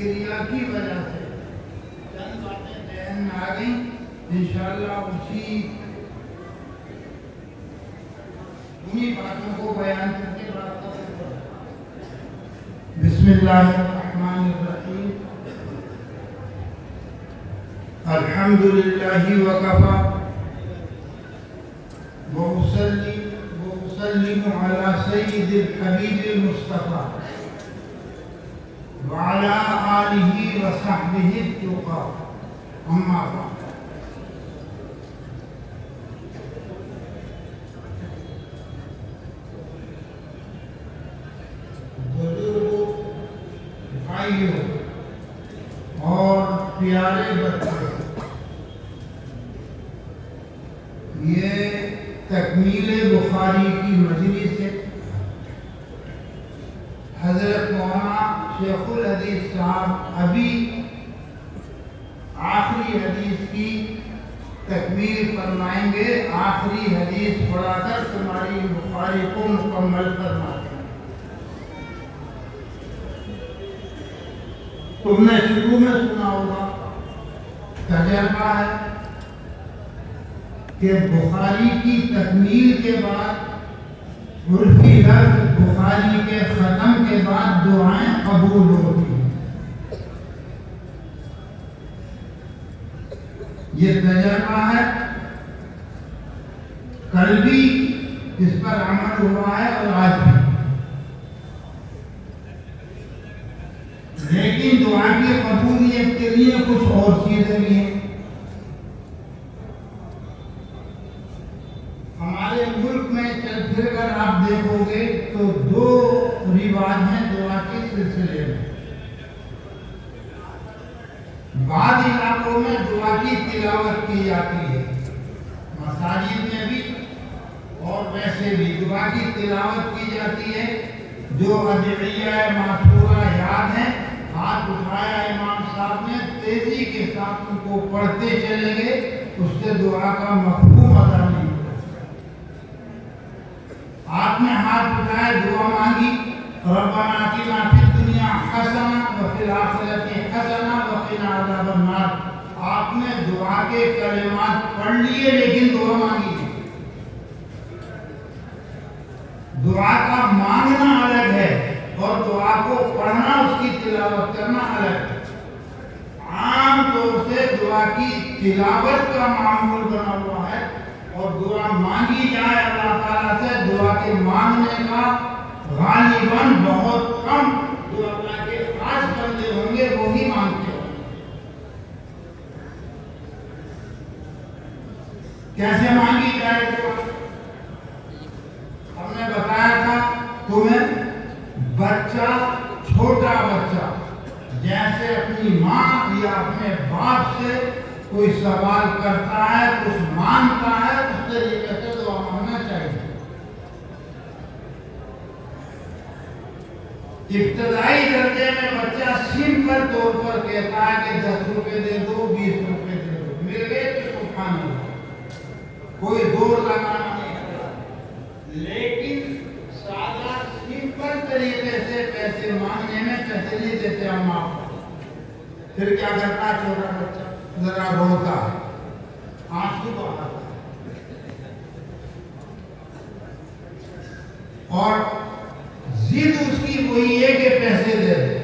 کریا کی وجہ سے چند باتیں ذہن میں آ گئیں، انشاءاللہ انہی باتوں کو بیان کر کے بات کریں۔ بسم اللہ الرحمن الرحیم، الحمد للہ وکفی وأسلم على سید الحبیب المصطفى وعلى آلہ وصحبہ التقى، اما بعد۔ بزرگوں، بھائیوں اور پیارے بچوں، یہ تکمیل بخاری کی مجلس ہے۔ حضرت مولانا شیخ الحدیث صاحب ابھی آخری حدیث کی تکمیل فرمائیں گے، آخری حدیث پڑھا کر تمہاری بخاری کو مکمل فرمائیں گے۔ تم نے شروع میں سنا ہوگا، تجربہ ہے کہ بخاری کی تکمیل کے بعد عرفی لفظ بخاری کے ختم کے بعد دعائیں قبول ہوتی ہیں۔ یہ تجربہ ہے، کل بھی اس پر عمل ہوا ہے اور آج بھی، لیکن دعا کی قبولیت کے لیے کچھ اور چیزیں بھی ہیں۔ ہمارے ملک میں چل پھر کر آپ دیکھو گے تو دو رواج ہیں دعا کے سلسلے میں۔ بعض علاقوں میں دعا کی تلاوت کی جاتی ہے، مساجد میں بھی اور ویسے بھی دعا کی تلاوت کی جاتی ہے۔ جو ادعیہ معصورہ یاد ہیں، ہاتھ اٹھایا امام صاحب نے، تیزی کے ساتھ ان کو پڑھتے چلیں گے، اس سے دعا کا مفہوم ادا نہیں ہوگا۔ آپ نے ہاتھ اٹھائے، دعا مانگی، ربنا آتنا فی الدنیا حسنہ وفی الآخرۃ حسنہ وقنا عذاب النار۔ آپ نے دعا کے کلمات پڑھ لیے لیکن دعا مانگی نہیں۔ دعا کا مانگنا الگ ہے اور دعا کو پڑھنا، اس کی تلاوت کرنا الگ ہے۔ عام طور سے دعا کی تلاوت کا معمول بنا ہوا ہے اور دعا مانگی جائے اللہ تعالیٰ سے، دعا کے مانگنے کا غالباً بہت کم جو اللہ کے خاص بندے ہوں گے وہی مانگتے ہوں گے۔ کیسے مانگی جائے دعا؟ ہم نے بتایا تھا تمہیں، بچہ، چھوٹا بچہ جیسے اپنی ماں یا اپنے باپ سے کوئی سوال کرتا ہے، کچھ مانگتا ہے، اس طریقے سے دعا مانگنا چاہیے۔ ابتدائی درجے میں بچہ سمپل طور پر کہتا ہے کہ 10 روپے دے دو، 20 روپے دے دو، مل گئے تو سبحان اللہ، کوئی زور لگانا نہیں کرتا۔ لیکن سادہ سمپل طریقے سے پیسے مانگنے میں پیسے نہیں دیتے ہم آپ کو۔ پھر کیا کرتا ہے چھوٹا بچہ؟ ذرا روتا ہے، آنسو بہاتا ہے اور ضد اس کی وہی ہے کہ پیسے دے دے۔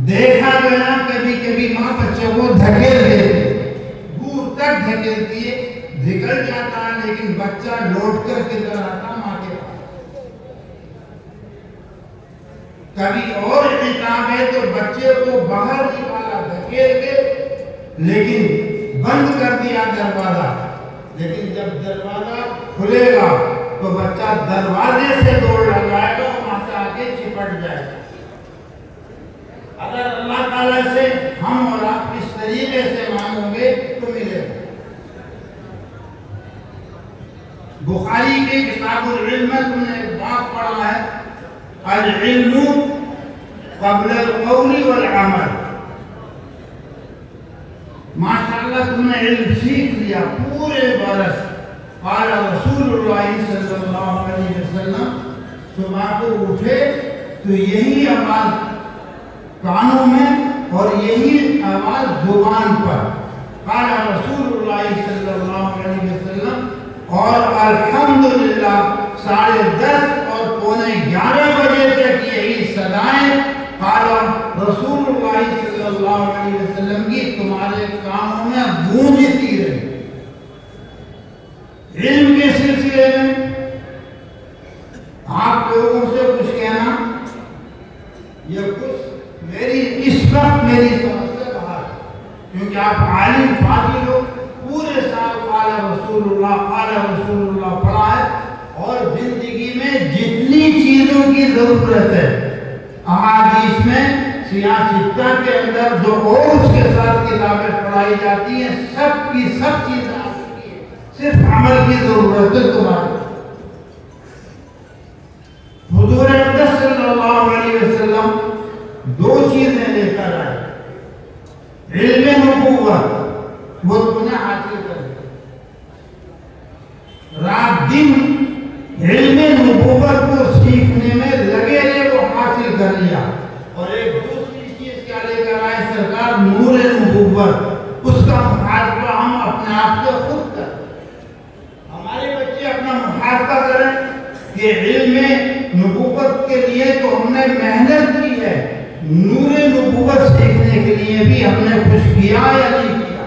دیکھا گیا کبھی کبھی ماں بچے کو دھکیل دیتی، دور تک دھکیلتی ہے، نکل جاتا ہے لیکن بچہ لوٹ کر کدھر آتا؟ ماں کے پاس۔ کبھی اور عتاب ہے تو بچے کو باہر نکالا دھکیل کے، لیکن بند کر دیا دروازہ، لیکن جب دروازہ کھلے گا تو بچہ دروازے سے دوڑ لگائے گا، وہاں سے آگے چپٹ جائے گا۔ اگر اللہ تعالیٰ سے ہم اور آپ اس طریقے سے مانگیں گے تو ملے گا۔ بخاری کے کتاب العلم میں تم نے ایک بات پڑھا ہے، العلم قبل القول والعمل۔ ماشاءاللہ تم نے علم سیکھ لیا پورے برس۔ قال رسول اللہ صلی اللہ علیہ وسلم، صبح کو اٹھے تو یہی آواز کانوں میں اور یہی آواز زبان پر. قال رسول اللہ صلی اللہ علیہ وسلم. اور الحمدللہ 10:30 اور 11:15 بجے تک یہی صدائیں قال رسول اللہ صلی اللہ علیہ وسلم کی تمہارے کانوں میں گونجتی رہی. علم کے سلسلے میں آپ لوگوں سے کچھ کہنا یہ کچھ اس وقت میری سمجھ سے باہر ہے، کیونکہ آپ عالم فاضل ہو، پورے سال قال رسول اللہ پڑھا ہے، اور زندگی میں جتنی چیزوں کی ضرورت ہے احادیث میں سیاستہ کے اندر جو اور اس کے ساتھ کتابیں پڑھائی جاتی ہیں سب کی سب چیزیں آ چکی ہیں، صرف عمل کی ضرورت ہے تمہاری. حضور اقدس صلی اللہ علیہ وسلم 2 چیزیں لے کر آئے. علم نبوت وہ تم نے حاصل کر لیا، رات دن علم نبوت کو سیکھنے میں لگے رہے، وہ حاصل کر لیا. اور ایک دوسری چیز کیا لے کر آئے سرکار؟ نور نبوت. اس کا محاسبہ ہم اپنے آپ سے خود کریں. ہمارے بچے اپنا محاسبہ کریں کہ علم نبوت کے لیے تو ہم نے محنت کی ہے، نور نبوت سیکھنے کے لیے بھی ہم نے کچھ کیا یا نہیں کیا،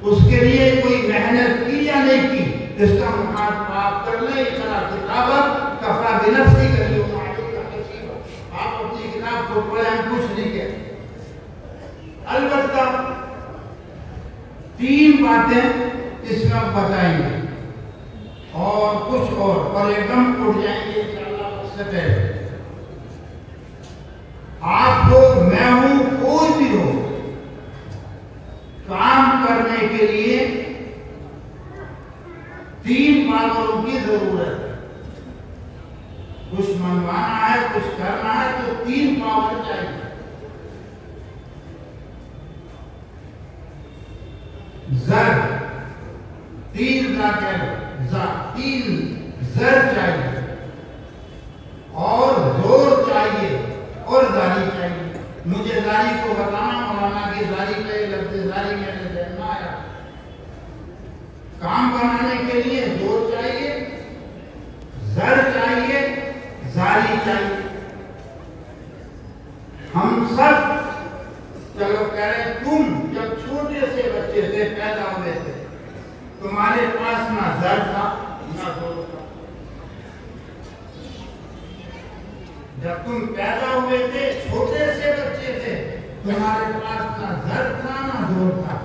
اس کے لیے کوئی محنت کی یا نہیں کی. اس کا محاسبہ آپ کر لیں. اقرا کتابت کفا بنفسک اليوم علیک حسیبا. آپ اپنی کتاب کو پڑھیں، ہم کچھ نہیں کہتے. البتہ 3 باتیں اس میں بتائیں گے اور کچھ اور ایک دم اٹھ جائیں گے انشاءاللہ. اس سے پہلے آپ کو، میں ہوں، کوئی بھی ہو، کام کرنے کے لیے 3 پاوروں کی ضرورت ہے. کچھ منوانا ہے، کچھ کرنا ہے تو 3 پاور چاہیے. زر 3 زر چاہیے، اور زور چاہیے، اور زاری چاہیے. مجھے زاری کو بتانا مولانا کہ زاری کا یہ لفظ زاری میرے ذہن میں آیا. کام بنانے کے لیے زور چاہیے، زر چاہیے، زاری چاہیے. ہم سب چلو کہہ رہے تم جب چھوٹے سے بچے تھے، پیدا ہوئے تھے، تمہارے پاس نہ زر تھا نہ زور تھا. جب تم پیدا ہوئے تھے، چھوٹے سے بچے تھے، تمہارے پاس نہ زر تھا نہ زور تھا.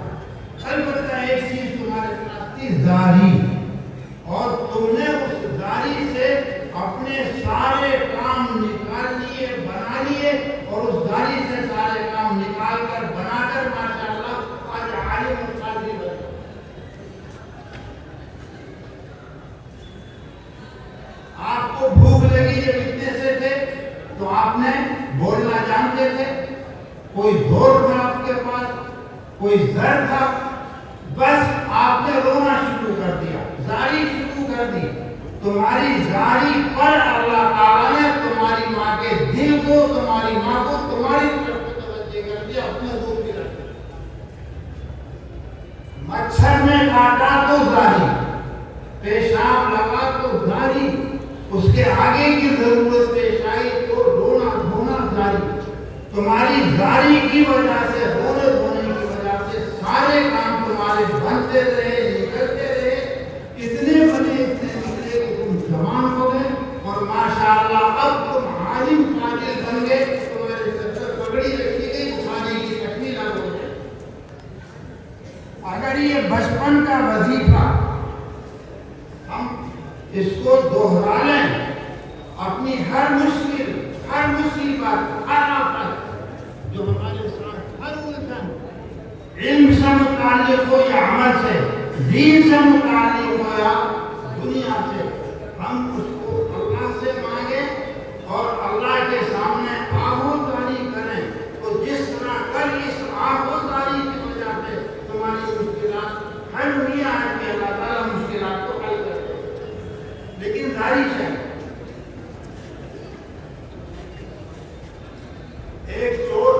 البتہ ایک چیز تمہارے پاس تھی، زاری. اور تم نے اس زاری سے اپنے سارے کام نکال لیے، بنا لیے، اور اس زاری سے سارے کام نکال کر بنا کر ماشاءاللہ آج عالم قاضی بنے. آپ کو بھوک لگی جب اتنے سے تھے تو آپ نے بولنا جانتے تھے، کوئی زور تھا آپ کے پاس، کوئی زر تھا، بس آپ نے رونا شروع کر دیا، زاری شروع کر دی. تمہاری زاری پر اللہ تعالیٰ نے تمہاری ماں کے دل کو، تمہاری ماں کو تمہاری طرف متوجہ کر دیا، اپنے دور کی رکھ. مچھر نے کاٹا تو زاری، پیشاب لگا تو زاری، اس کے آگے کی ضرورت پیش آئی تو رونا دھونا زاری. تمہاری زاری کی وجہ سے، رونے دھونے کی وجہ سے سارے کام تمہارے بنتے رہے، نکلتے رہے. اتنے بنے، اتنے نکلے کہ تم جوان ہو گئے، اور ماشاءاللہ اب تم عالم فاضل بن گئے. تمہارے سر پر پگڑی رکھی گئی، بخاری کی تکمیل ہو گئی. اگر یہ بچپن کا وظیفہ ہم اس کو دوہرا لیں، اپنی ہر مشکل، ہر مصیبت، ہر آفت جو ہمارے ساتھ، ہر الجھن، علم سے متعلق ہو یا عمل سے، دین سے متعلق ہو یا دنیا سے، ہم اس کو اللہ سے مانگیں اور اللہ کے سامنے آہوزاری کریں. تو جس طرح کل اس آہوزاری کی وجہ سے تمہاری مشکلات حل ہوئی آج بھی، اللہ تعالیٰ مشکلات کو حل کر دے. لیکن زاری چاہیے. ایک چور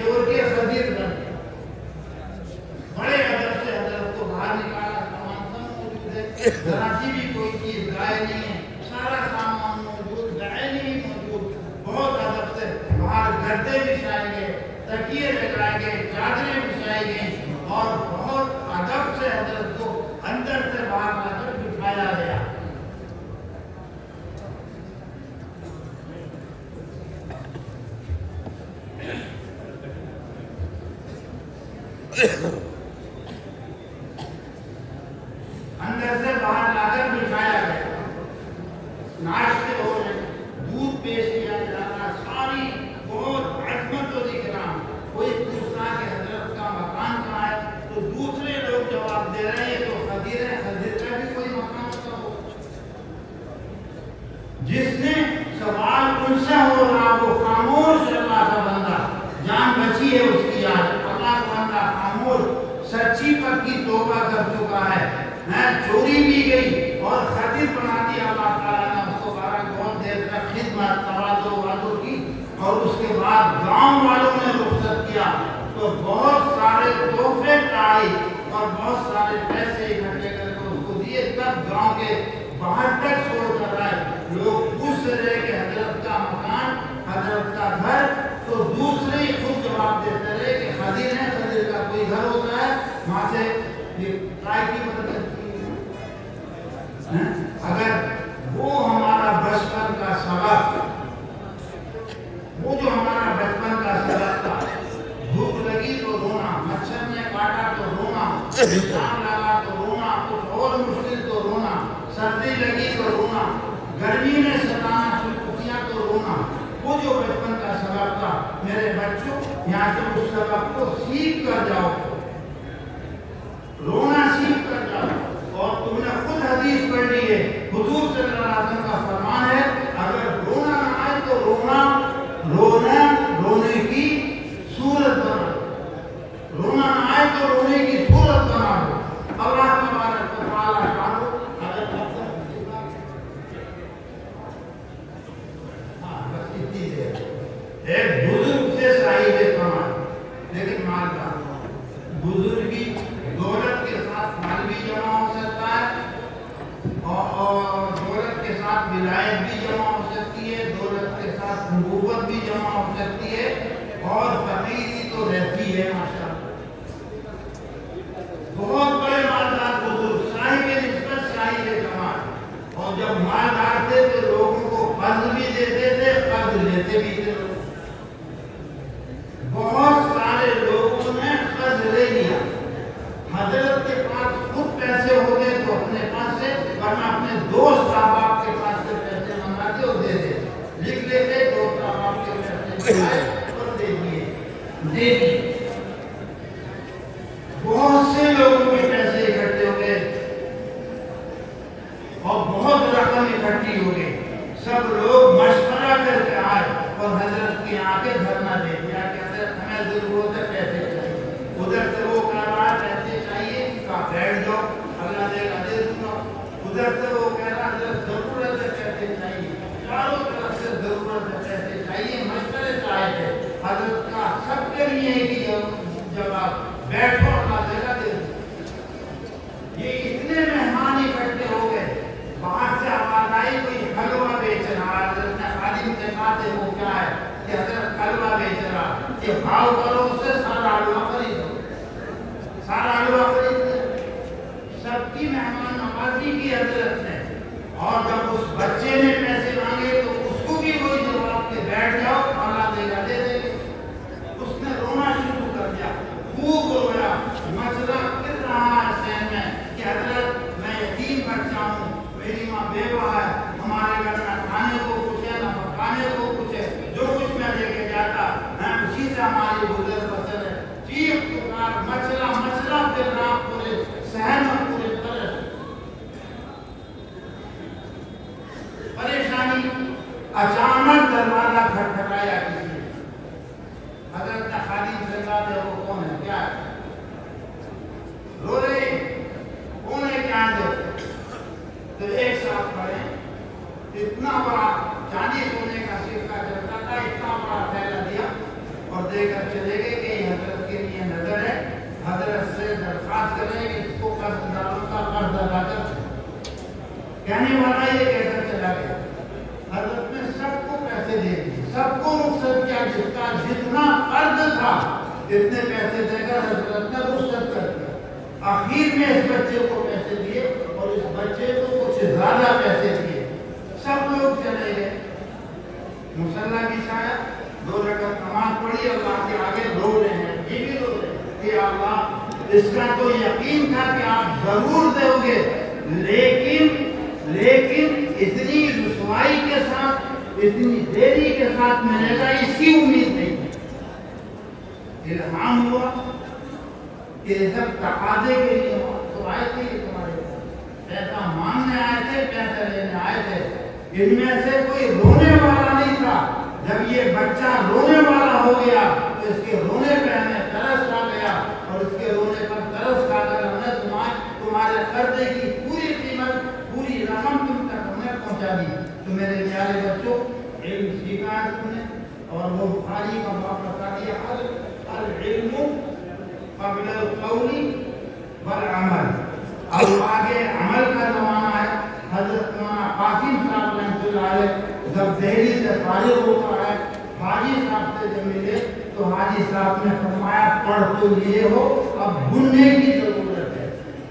چور کے خدیر بن گئے. بڑے ادب سے حضرت کو باہر نکالا. سامان سب موجود ہے, ذرا سی بھی کوئی چیز ضائع نہیں ہے, سارا سامان موجود, ضائع نہیں موجود. بہت ادب سے باہر گدے بچھائے گئے, تکیے لگائے گئے, چادریں بچھائی گئی, اور بہت ادب سے حضرت کو اندر سے باہر لا کر بٹھایا گیا. اندر سے باہر لا کر بٹھایا گیا. ناشتے ہو رہے, دودھ پیش کیا جا رہا, ساری بہت عظمت و اکرام. کوئی پوچھتا کہ حضرت کا مکان کہاں ہے, تو دوسرے لوگ جواب دے رہے ہیں تو خدیر ہے, خدیر کا بھی کوئی مکان ہوتا ہو. جس نے سوال ان سے ہو رہا وہ خاموش, اللہ کا بندہ, جان بچی ہے اس کی یاد, اللہ کا بندہ خاموش, سچی پکی توبہ کر چکا ہے, چوری بھی گئی اور خطیب بنا دیا. اللہ تعالیٰ نے اس کو بہت دیر تک خدمت تواضع وادو کی, اور اس کے بعد گاؤں والوں نے رخصت کیا تو بہت سارے تحفے لائی اور بہت سارے پیسے اکٹھے کر کے اس کو دیے. تب گاؤں کے باہر تک چھوڑ کر آئے. لوگ پوچھ رہے کہ حضرت کا مکان, حضرت کا گھر, تو دوسرے ہی خود جواب دیتے رہے کہ خدیر ہے, خدیر کا کوئی گھر ہوتا ہے, وہاں سے یہ رائے کی مدد کرتی ہے. اگر وہ ہمارا بچپن کا سبق, وہ جو ہمارا بچپن کا سبق تھا, بھوک لگی تو رونا, مچھر نے کاٹا تو رونا, جام لگا تو رونا, کچھ اور مشکل تو رونا, سردی لگی تو رونا, گرمی نے ستانا شروع کیا تو رونا, وہ جو بچپن کا سبق تھا, میرے بچوں یہاں سے اس سبق کو سیکھ کر جاؤ, رونا سیکھ کر جاؤ. اور تم نے خود حدیث پڑھ لی ہے, حضور صلی اللہ علیہ وسلم کا فرمان ہے, اگر رونا نہ آئے تو رونے کی صورت بنا, رونا نہ آئے تو رونے کی صورت بنا دو. اللہ تبارک و تعالیٰ شانو. ایک بزرگ سے صاحب کمال, لیکن مالدار. بزرگی دولت کے ساتھ مال بھی جمع ہو سکتا ہے, اور دولت کے ساتھ ولایت بھی جمع ہو سکتی ہے, دولت کے ساتھ نبوت بھی جمع ہو سکتی ہے, اور فقیری تو رہتی ہے. ماشاءاللہ بہت بڑے مالدار بزرگ, صاحب نسبت, صاحب کمال, اور جب مالدار تھے تو لوگوں کو قرض بھی دیتے تھے, قرض لیتے بھی تھے. بہت سارے لوگوں نے قرض لے لیا. حضرت کے پاس خود پیسے ہوتے تو اپنے پاس سے, ورنہ اپنے دوست احباب کے پاس سے پیسے منگاتے اور دے دے, لکھ لیتے دوست احباب کے پیسے اور دے دیے. بہت سے لوگوں کے پیسے اکٹھے ہو گئے اور بہت رقم اکٹھی ہو گئی. سب لوگ مشورہ کر کے آئے اور حضرت کے آ کے دھرنا دے دیا کہ حضرت ہمیں ضرورت ہے پیسے چاہیے. ادھر سے وہ کہہ رہا ہے پیسے چاہیے, کہا بیٹھ جاؤ اللہ دے گا دے دوں گا. ادھر سے وہ کہہ رہا حضرت ضرورت ہے پیسے چاہیے, چاروں طرف سے ضرورت ہے پیسے چاہیے, مشورے چاہے تھے. حضرت کا سب کے لیے ایک ہی جواب, بیٹھو اللہ دے گا دے دوں. یہ اتنے مہمان اکٹھے ہو گئے, باہر سے آواز آئی کوئی حلوہ بیچ رہا. حضرت نے خادم سے کہا تھے وہ کیا ہے, کہ حضرت حلوہ بیچ رہا, کہ بھاؤ کرو اس سے سارا حلوہ خرید دو, سارا حلوہ خرید دو. سب کی مہمان نوازی کی حضرت نے. اور جب اس بچے نے پیسے مانگے تو اس کو بھی وہی جواب کہ بیٹھ جاؤ اللہ دے گا دے دے. اس نے رونا شروع کر دیا, خوب رویا. مسئلہ پھر رہا ہے ذہن میں کہ حضرت میں یتیم بچہ ہوں, میری ماں بیوہ ہے, ہمارے گھر میں کھانے کو کچھ ہے نہ پکانے کو کچھ ہے, جو کچھ میں لے کے جاتا میں اسی سے ہماری گزر بسر ہے. چیخ پکار, مسئلہ پھر رہا پورے شہر میں, پورے طرح پریشانی. اچانک دروازہ کھٹکھٹایا کہنے والا یہ کہہ کر چلا گیا حضرت نے سب کو پیسے دے دیے سب کو رخصت کیا جس کا جتنا قرض تھا اتنے پیسے دے کر حضرت نے رخصت کر دیا آخر میں اس بچے کو پیسے دیے اور اس بچے کو کچھ زیادہ پیسے دیے سب لوگ چلے گئے مصلی بچھایا 2 رکعت نماز پڑھی اللہ کے آگے رو رہے ہیں یہ بھی رو رہے ہیں کہ اللہ اس کا تو یقین تھا کہ آپ ضرور دو گے لیکن اتنی رسوائی کے ساتھ اتنی دیری کے ساتھ ملے گا اس کی امید نہیں تھی الہام ہوا کہ سب تقاضے کے لیے تو آئے تھے تمہارے پیسہ مانگنے آئے تھے پیسہ لینے آئے تھے ان میں سے کوئی رونے والا نہیں تھا جب یہ بچہ رونے والا ہو گیا تو اس کے رونے پہ ہمیں ترس آ گیا اور اس کے رونے پر ترس کھا کر ہم نے تمہارے قرضے کی پوری قیمت پوری رقم تم تک ہم نے پہنچا دی تو میرے پیارے بچوں علم سیکھا ہے تم نے اور وہ بخاری کا باب بتا دیا العلم قبل القول والعمل اب آگے عمل کا زمانہ ہے حضرت مولانا قاسم صاحب رحمۃ اللہ علیہ جب دہلی سے فارغ ہوتا ہے حاجی صاحب سے جب ملے تو حاجی صاحب نے فرمایا پڑھ تو لیے ہو اب بننے کی ضرورت ہے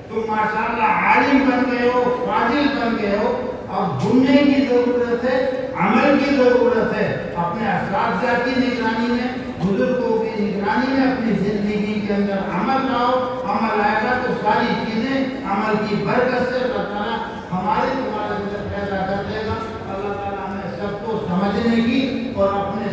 تم ماشاءاللہ عالم بن گئے ہو فاضل بن گئے ہو اب بننے کی ضرورت ہے عمل کی ضرورت ہے اپنے اساتذہ کی نگرانی میں بزرگوں کی نگرانی میں اپنی زندگی کے اندر عمل لاؤ عمل آئے گا تو ساری چیزیں عمل کی برکت سے اللہ تعالیٰ ہمارے تمہارے اندر پیدا کر دے گا اللہ تعالیٰ ہمیں سب کو سمجھنے کی اور اپنے